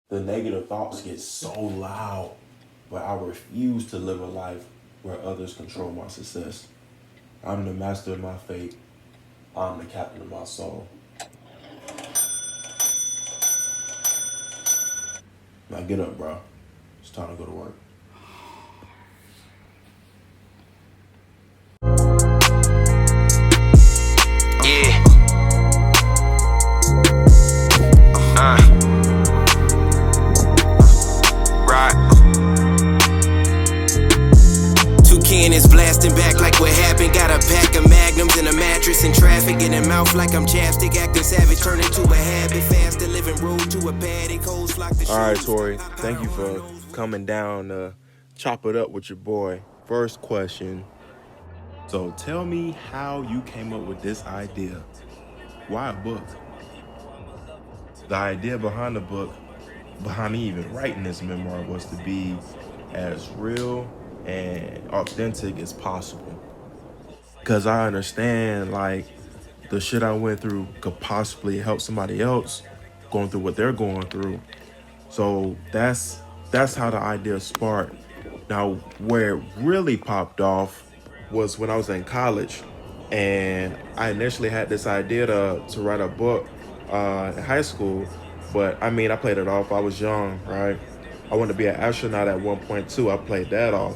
The negative thoughts get so loud, but I refuse to live a life where others control my success. I'm the master of my fate. I'm the captain of my soul. Now get up, bro. It's time to go to work. Yeah. Right. Toucan is blasting back like what happened. Got a pack of magnums and a mattress in traffic. In the mouth like I'm chapstick. Acting savage, turn into a habit. Fast, living road to a paddock. Hoes flock the shoes. All right, Tori. Thank you for coming down to chop it up with your boy. First question. So tell me how you came up with this idea. Why a book? The idea behind the book, behind me even writing this memoir, was to be as real and authentic as possible. Because I understand, like, the shit I went through could possibly help somebody else going through what they're going through. So that's how the idea sparked. Now, where it really popped off was when I was in college, and I initially had this idea to write a book in high school, but I mean, I played it off. I was young, right? I wanted to be an astronaut at one point too. I played that off.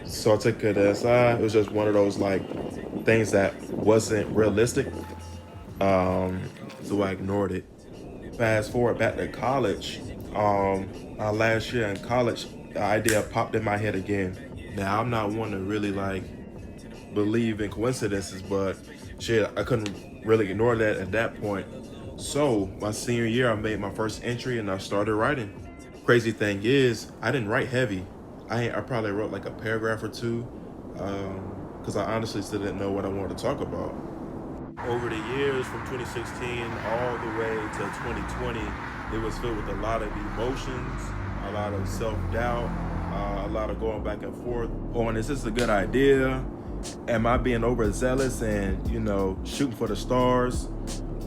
So I took it as it was just one of those like things that wasn't realistic. So I ignored it. Fast forward back to college. Last year in college, the idea popped in my head again. Now I'm not one to really like believe in coincidences, but shit, I couldn't really ignore that at that point. So my senior year, I made my first entry and I started writing. Crazy thing is, I didn't write heavy. I probably wrote like a paragraph or two, because I honestly still didn't know what I wanted to talk about. Over the years, from 2016 all the way to 2020, it was filled with a lot of emotions, a lot of self-doubt, a lot of going back and forth on, is this a good idea? Am I being overzealous and, shooting for the stars?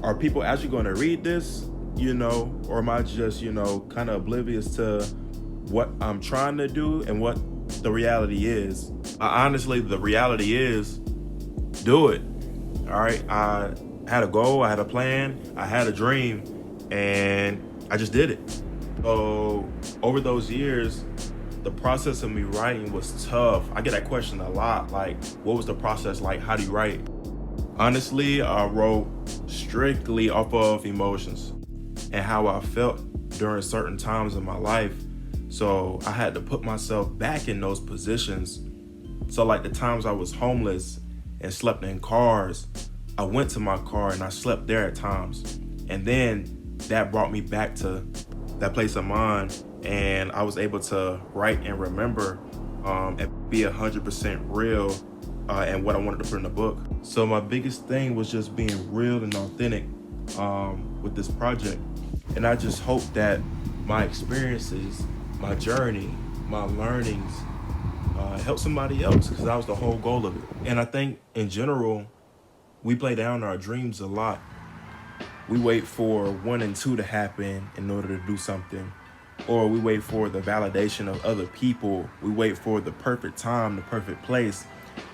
Are people actually going to read this, or am I just, kind of oblivious to what I'm trying to do and what the reality is? Honestly, the reality is, do it. All right, I had a goal, I had a plan, I had a dream, and I just did it. So over those years, the process of me writing was tough. I get that question a lot, like, what was the process like? How do you write? Honestly, I wrote strictly off of emotions and how I felt during certain times in my life. So I had to put myself back in those positions. So like the times I was homeless and slept in cars, I went to my car and I slept there at times. And then that brought me back to that place of mind, and I was able to write and remember and be 100% real and what I wanted to put in the book. So my biggest thing was just being real and authentic with this project. And I just hope that my experiences, my journey, my learnings help somebody else, because that was the whole goal of it. And I think in general, we play down our dreams a lot. We wait for 1 and 2 to happen in order to do something. Or we wait for the validation of other people. We wait for the perfect time, the perfect place.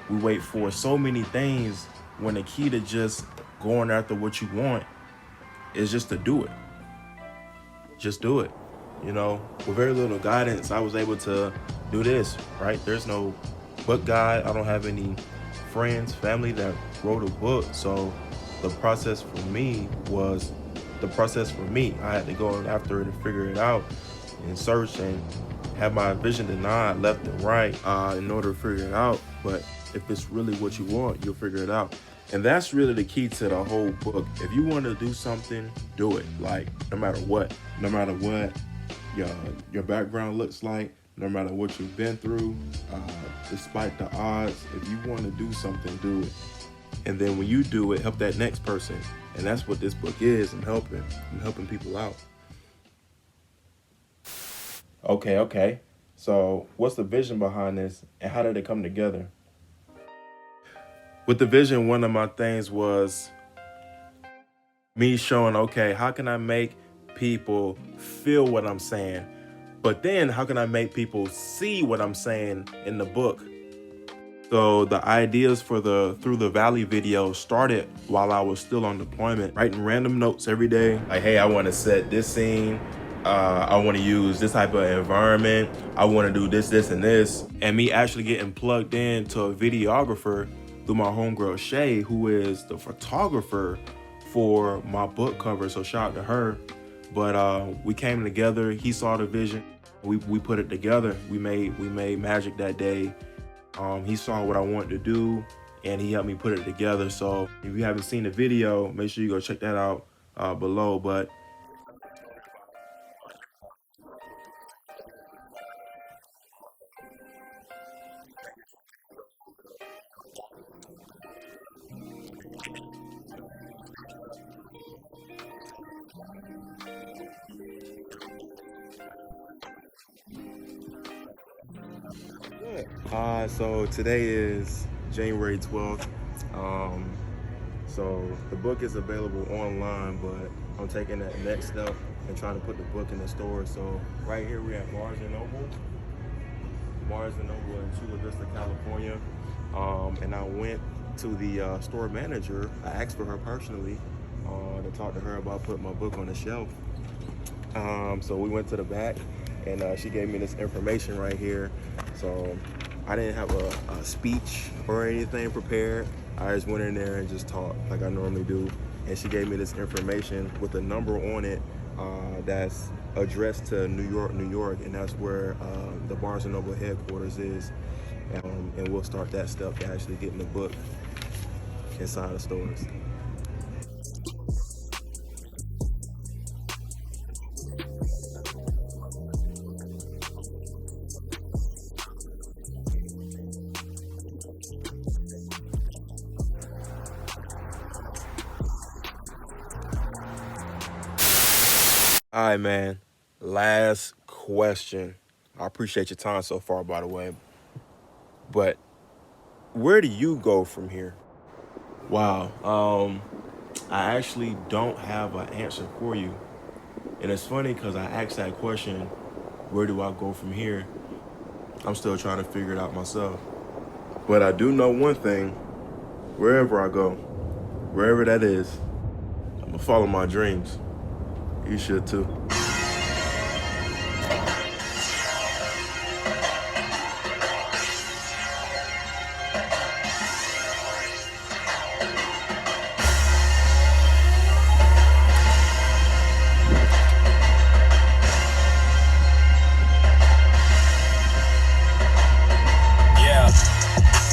We wait for so many things when the key to just going after what you want is just to do it. Just do it. With very little guidance, I was able to do this, right? There's no book guide. I don't have any friends, family that wrote a book. So the process for me was the process for me. I had to go after it and figure it out and search and have my vision denied left and right in order to figure it out. But if it's really what you want, you'll figure it out. And that's really the key to the whole book. If you want to do something, do it. Like, no matter what your background looks like, no matter what you've been through, despite the odds, if you want to do something, do it. And then when you do it, help that next person. And that's what this book is. I'm helping people out. Okay. So what's the vision behind this, and how did it come together? With the vision, one of my things was me showing, okay, how can I make people feel what I'm saying? But then how can I make people see what I'm saying in the book? So the ideas for the Through the Valley video started while I was still on deployment, writing random notes every day. Like, hey, I want to set this scene. I want to use this type of environment. I want to do this, this, and this. And me actually getting plugged in to a videographer through my homegirl Shay, who is the photographer for my book cover. So shout out to her. But we came together. He saw the vision. We put it together. We made magic that day. He saw what I wanted to do, and he helped me put it together. So if you haven't seen the video, make sure you go check that out below. But so today is January 12th. So the book is available online, but I'm taking that next step and trying to put the book in the store. So right here we have Barnes & Noble in Chula Vista, California. And I went to the store manager. I asked for her personally to talk to her about putting my book on the shelf. So we went to the back, and she gave me this information right here. So I didn't have a speech or anything prepared. I just went in there and just talked like I normally do. And she gave me this information with a number on it that's addressed to New York, and that's where the Barnes & Noble headquarters is. And we'll start that step to actually getting the book inside the stores. All right, man. Last question. I appreciate your time so far, by the way. But where do you go from here? Wow. I actually don't have an answer for you. And it's funny because I asked that question, where do I go from here? I'm still trying to figure it out myself. But I do know one thing. Wherever I go, wherever that is, I'm gonna follow my dreams. You should too.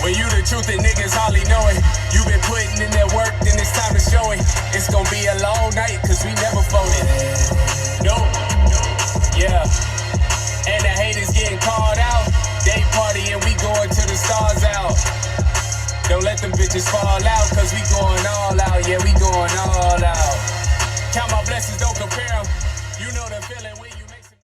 When you the truth and niggas hardly know it. You been putting in that work, then it's time to show it. It's gonna be a long night, cause we never folded. No, yeah. And the haters getting called out. Day party and we going to the stars out. Don't let them bitches fall out, cause we going all out. Yeah, we going all out. Count my blessings, don't compare them. You know the feeling when